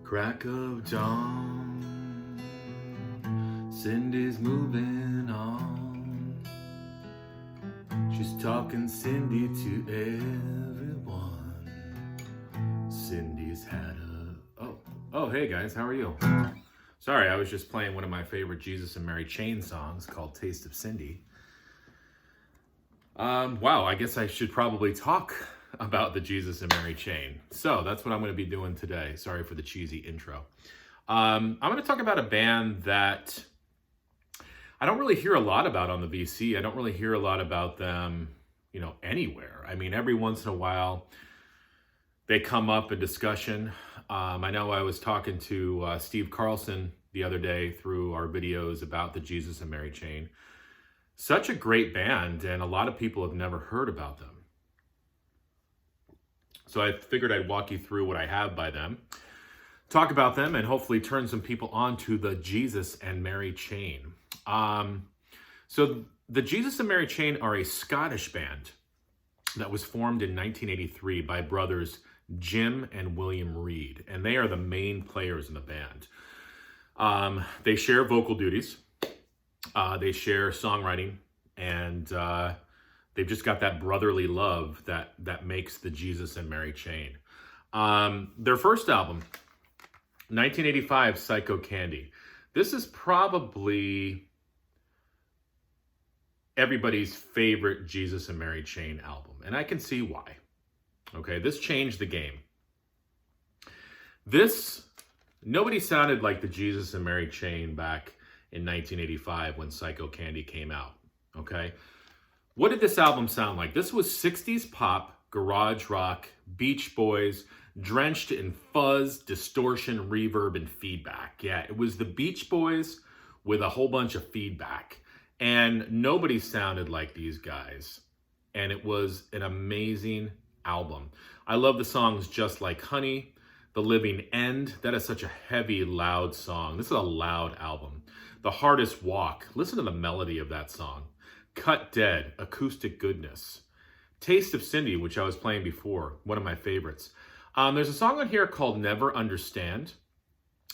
Crack of dawn, Cindy's moving on. She's talking Cindy to everyone. Cindy's had oh, hey guys, how are you? Sorry, I was just playing one of my favorite Jesus and Mary Chain songs called Taste of Cindy. Wow, I guess I should probably talk about the Jesus and Mary Chain. So that's what I'm going to be doing today. Sorry for the cheesy intro. I'm going to talk about a band that I don't really hear a lot about on the VC. I don't really hear a lot about them, anywhere. I mean, every once in a while, they come up in discussion. I know I was talking to Steve Carlson the other day through our videos about the Jesus and Mary Chain. Such a great band, and a lot of people have never heard about them. So I figured I'd walk you through what I have by them, talk about them, and hopefully turn some people on to the Jesus and Mary Chain. So the Jesus and Mary Chain are a Scottish band that was formed in 1983 by brothers Jim and William Reed, and they are the main players in the band. They share vocal duties, they share songwriting, and they've just got that brotherly love that makes the Jesus and Mary Chain. Their first album, 1985, Psycho Candy. This is probably everybody's favorite Jesus and Mary Chain album, and I can see why. Okay, this changed the game. Nobody sounded like the Jesus and Mary Chain back in 1985 when Psycho Candy came out, okay? What did this album sound like? This was 60s pop, garage rock, Beach Boys, drenched in fuzz, distortion, reverb, and feedback. Yeah, it was the Beach Boys with a whole bunch of feedback. And nobody sounded like these guys. And it was an amazing album. I love the songs Just Like Honey, The Living End. That is such a heavy, loud song. This is a loud album. The Hardest Walk. Listen to the melody of that song. Cut Dead, acoustic goodness. Taste of Cindy, which I was playing before, one of my favorites. There's a song on here called Never Understand.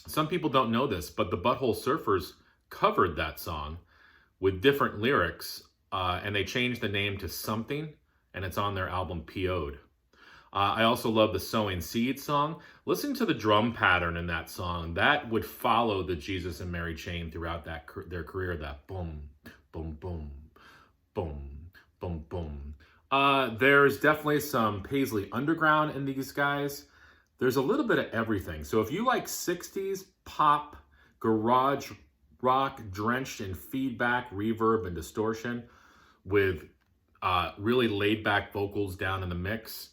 Some people don't know this, but the Butthole Surfers covered that song with different lyrics, and they changed the name to Something, and it's on their album PO'd. I also love the Sowing Seed song. Listen to the drum pattern in that song. That would follow the Jesus and Mary Chain throughout their career, that boom, boom, boom. Boom, boom, boom. There's definitely some Paisley Underground in these guys. There's a little bit of everything. So if you like 60s pop, garage rock, drenched in feedback, reverb, and distortion with really laid-back vocals down in the mix,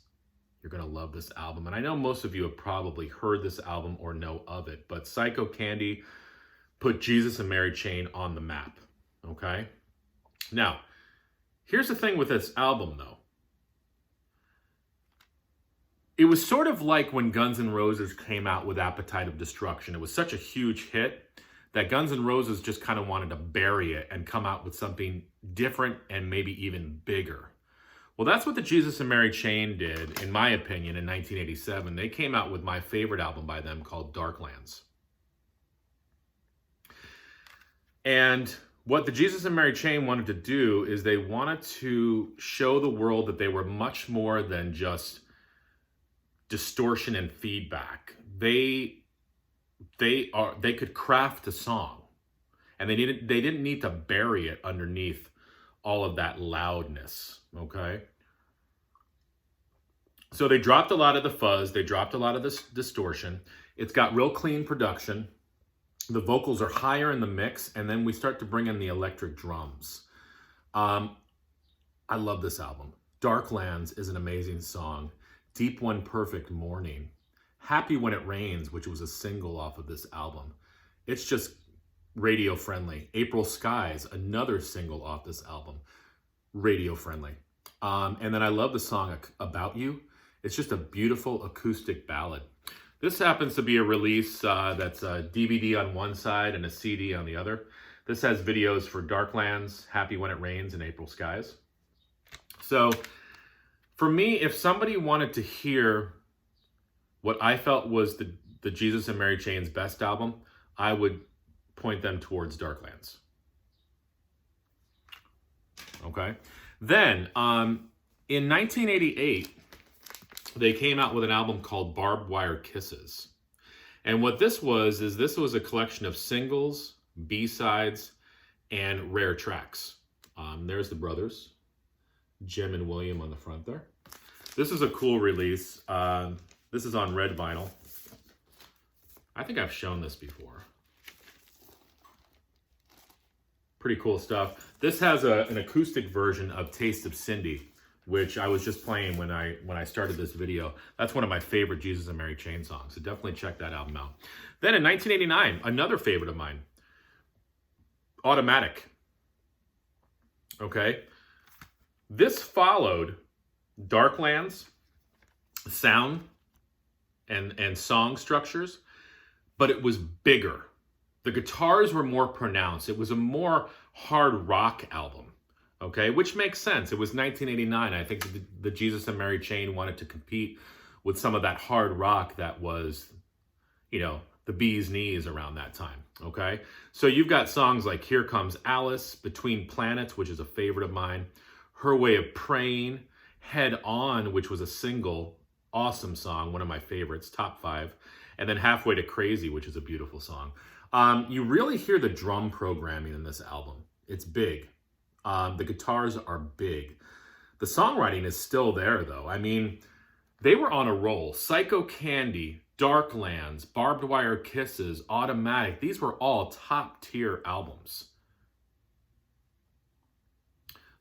you're going to love this album. And I know most of you have probably heard this album or know of it, but Psycho Candy put Jesus and Mary Chain on the map, okay? Now, here's the thing with this album, though. It was sort of like when Guns N' Roses came out with Appetite of Destruction. It was such a huge hit that Guns N' Roses just kind of wanted to bury it and come out with something different and maybe even bigger. Well, that's what the Jesus and Mary Chain did, in my opinion, in 1987. They came out with my favorite album by them called Darklands. And what the Jesus and Mary Chain wanted to do is they wanted to show the world that they were much more than just distortion and feedback. They could craft a song, and they didn't need to bury it underneath all of that loudness, okay? So they dropped a lot of the fuzz, they dropped a lot of this distortion. It's got real clean production. The vocals are higher in the mix, and then we start to bring in the electric drums. I love this album. Darklands is an amazing song. Deep One Perfect Morning. Happy When It Rains, which was a single off of this album. It's just radio friendly. April Skies, another single off this album. Radio friendly. And then I love the song About You. It's just a beautiful acoustic ballad. This happens to be a release that's a DVD on one side and a CD on the other. This has videos for Darklands, Happy When It Rains, and April Skies. So for me, if somebody wanted to hear what I felt was the Jesus and Mary Chain's best album, I would point them towards Darklands. Okay. Then, in 1988, they came out with an album called Barbed Wire Kisses. And what this was, is this was a collection of singles, B-sides, and rare tracks. There's the brothers, Jim and William on the front there. This is a cool release. This is on red vinyl. I think I've shown this before. Pretty cool stuff. This has an acoustic version of Taste of Cindy, which I was just playing when I started this video. That's one of my favorite Jesus and Mary Chain songs, so definitely check that album out. Then in 1989, another favorite of mine, Automatic. Okay, this followed Darklands sound and song structures, but it was bigger. The guitars were more pronounced. It was a more hard rock album. Okay, which makes sense. It was 1989. I think the Jesus and Mary Chain wanted to compete with some of that hard rock that was, you know, the bee's knees around that time. Okay, so you've got songs like Here Comes Alice, Between Planets, which is a favorite of mine, Her Way of Praying, Head On, which was a single, awesome song, one of my favorites, top 5, and then Halfway to Crazy, which is a beautiful song. You really hear the drum programming in this album. It's big. The guitars are big. The songwriting is still there, though. I mean, they were on a roll. Psycho Candy, Darklands, Barbed Wire Kisses, Automatic. These were all top-tier albums.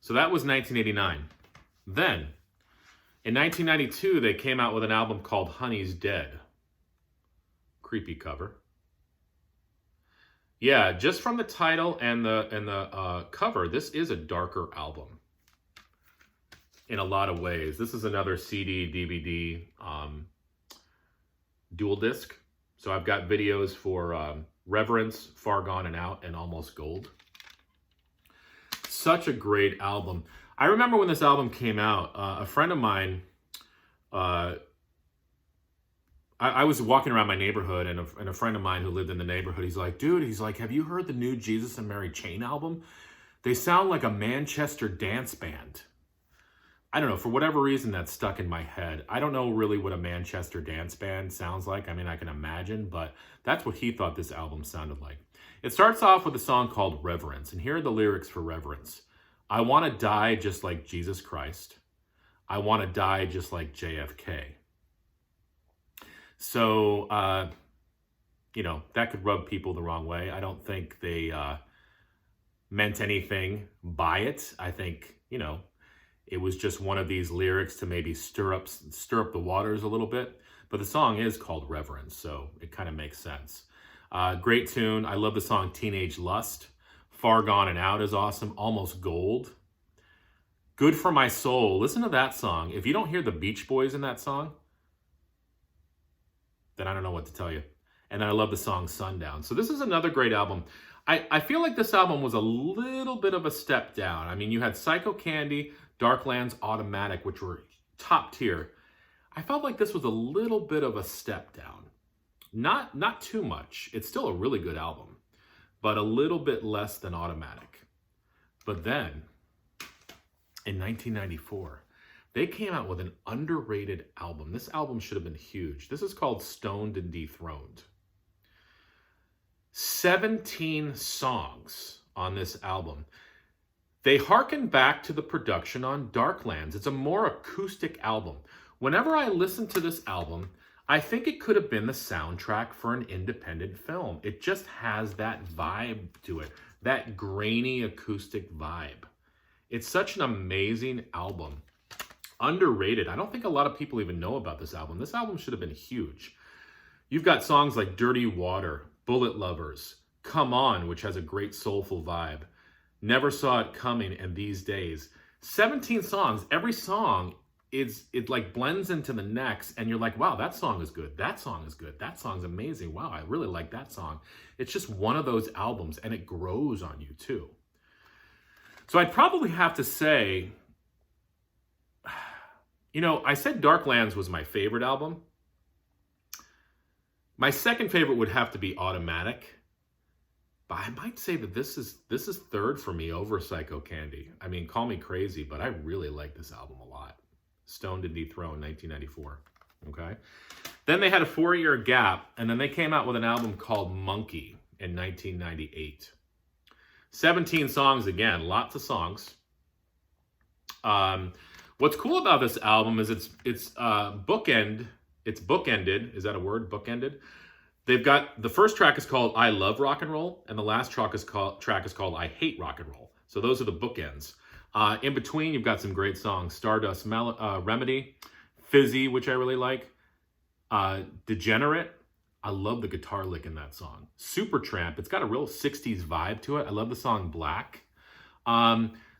So that was 1989. Then, in 1992, they came out with an album called Honey's Dead. Creepy cover. Yeah, just from the title and the cover, this is a darker album in a lot of ways. This is another CD, DVD, dual disc. So I've got videos for Reverence, Far Gone and Out, and Almost Gold. Such a great album. I remember when this album came out, a friend of mine, I was walking around my neighborhood, and a friend of mine who lived in the neighborhood, he's like, dude, he's like, have you heard the new Jesus and Mary Chain album? They sound like a Manchester dance band. I don't know, for whatever reason that stuck in my head. I don't know really what a Manchester dance band sounds like. I mean, I can imagine, but that's what he thought this album sounded like. It starts off with a song called Reverence, and here are the lyrics for Reverence. I want to die just like Jesus Christ. I want to die just like JFK. So, you know, that could rub people the wrong way. I don't think they meant anything by it. I think, you know, it was just one of these lyrics to maybe stir up the waters a little bit. But the song is called Reverence, so it kind of makes sense. Great tune. I love the song Teenage Lust. Far Gone and Out is awesome. Almost Gold. Good for My Soul. Listen to that song. If you don't hear the Beach Boys in that song, then I don't know what to tell you. And then I love the song Sundown. So this is another great album. I feel like this album was a little bit of a step down. I mean, you had Psycho Candy, Darklands, Automatic, which were top tier. I felt like this was a little bit of a step down. Not too much. It's still a really good album, but a little bit less than Automatic. But then, in 1994, they came out with an underrated album. This album should have been huge. This is called Stoned and Dethroned. 17 songs on this album. They harken back to the production on Darklands. It's a more acoustic album. Whenever I listen to this album, I think it could have been the soundtrack for an independent film. It just has that vibe to it, that grainy acoustic vibe. It's such an amazing album. Underrated. I don't think a lot of people even know about this album. This album should have been huge. You've got songs like Dirty Water, Bullet Lovers, Come On, which has a great soulful vibe, Never Saw It Coming, and These Days. 17 songs. Every song it like blends into the next, and you're like, wow, that song is good. That song is good. That song's amazing. Wow, I really like that song. It's just one of those albums, and it grows on you too. So I'd probably have to say, you know, I said Darklands was my favorite album. My second favorite would have to be Automatic. But I might say that this is third for me over Psycho Candy. I mean, call me crazy, but I really like this album a lot. Stoned and Dethroned, 1994. Okay? Then they had a 4-year gap, and then they came out with an album called Monkey in 1998. 17 songs again, lots of songs. What's cool about this album is it's bookended. Is that a word? Bookended. They've got, the first track is called I Love Rock and Roll, and the last track is called I Hate Rock and Roll. So those are the bookends. In between, you've got some great songs. Stardust Remedy, Fizzy, which I really like, Degenerate. I love the guitar lick in that song. Supertramp, it's got a real 60s vibe to it. I love the song Black.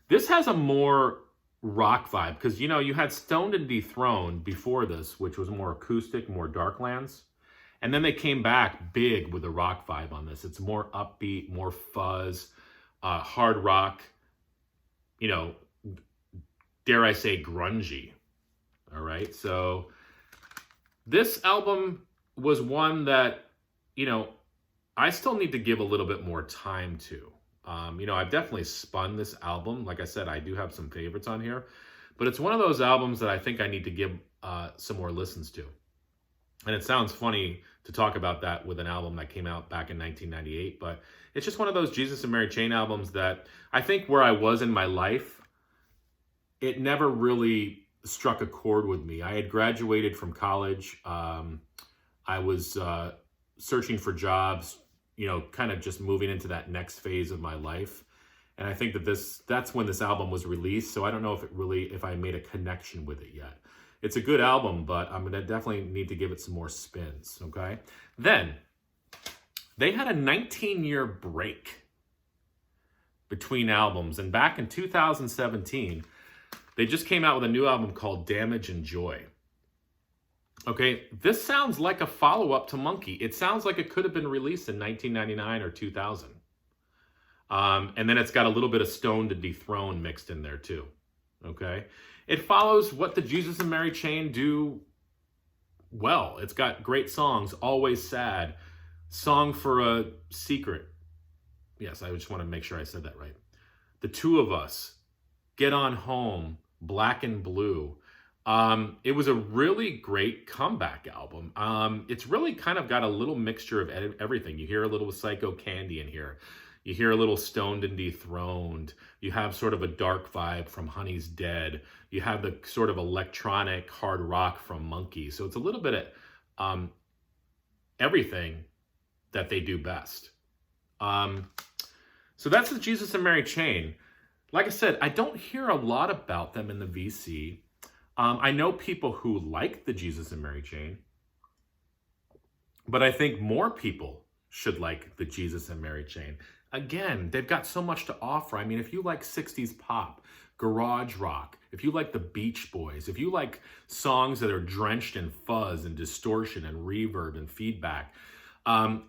This has a more rock vibe, because, you know, you had Stoned and Dethroned before this, which was more acoustic, more Darklands. And then they came back big with a rock vibe on this. It's more upbeat, more fuzz, hard rock, you know, dare I say grungy. All right. So this album was one that, you know, I still need to give a little bit more time to. You know, I've definitely spun this album. Like I said, I do have some favorites on here. But it's one of those albums that I think I need to give some more listens to. And it sounds funny to talk about that with an album that came out back in 1998, but it's just one of those Jesus and Mary Chain albums that I think where I was in my life, it never really struck a chord with me. I had graduated from college. I was searching for jobs, you know, kind of just moving into that next phase of my life. And I think that that's when this album was released. So I don't know if I made a connection with it yet. It's a good album, but I'm going to definitely need to give it some more spins, okay? Then, they had a 19-year break between albums. And back in 2017, they just came out with a new album called Damage and Joy. Okay, this sounds like a follow-up to Monkey. It sounds like it could have been released in 1999 or 2000. And then it's got a little bit of Stoned and Dethroned mixed in there too, okay? It follows what the Jesus and Mary Chain do well. It's got great songs, Always Sad, Song for a Secret. Yes, I just want to make sure I said that right. The Two of Us, Get On Home, Black and Blue. It was a really great comeback album. It's really kind of got a little mixture of everything. You hear a little Psycho Candy in here. You hear a little Stoned and Dethroned. You have sort of a dark vibe from Honey's Dead. You have the sort of electronic hard rock from Monkey. So it's a little bit of everything that they do best. So that's the Jesus and Mary Chain. Like I said, I don't hear a lot about them in the VC. I know people who like the Jesus and Mary Chain, but I think more people should like the Jesus and Mary Chain. Again, they've got so much to offer. I mean, if you like 60s pop, garage rock, if you like the Beach Boys, if you like songs that are drenched in fuzz and distortion and reverb and feedback,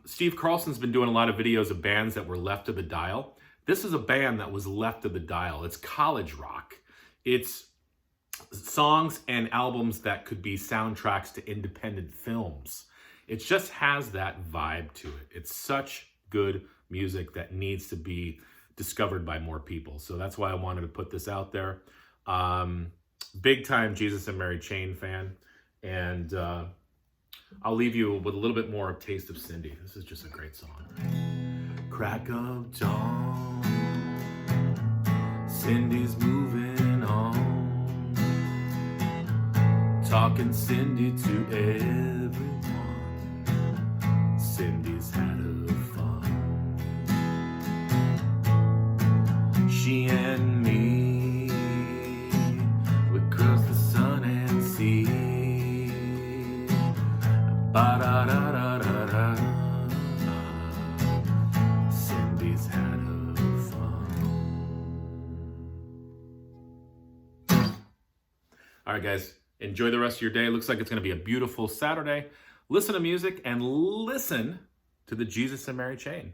Steve Carlson's been doing a lot of videos of bands that were left of the dial. This is a band that was left of the dial. It's college rock. It's songs and albums that could be soundtracks to independent films. It just has that vibe to it. It's such good music that needs to be discovered by more people. So that's why I wanted to put this out there. Big time Jesus and Mary Chain fan. And I'll leave you with a little bit more Taste of Cindy. This is just a great song. Crack of dawn, Cindy's moving on, talking Cindy to everyone. Cindy's had a fun. She and me, we cross the sun and sea. Ba-da-da-da-da-da. Cindy's had a fun. All right, guys. Enjoy the rest of your day. Looks like it's going to be a beautiful Saturday. Listen to music and listen to the Jesus and Mary Chain.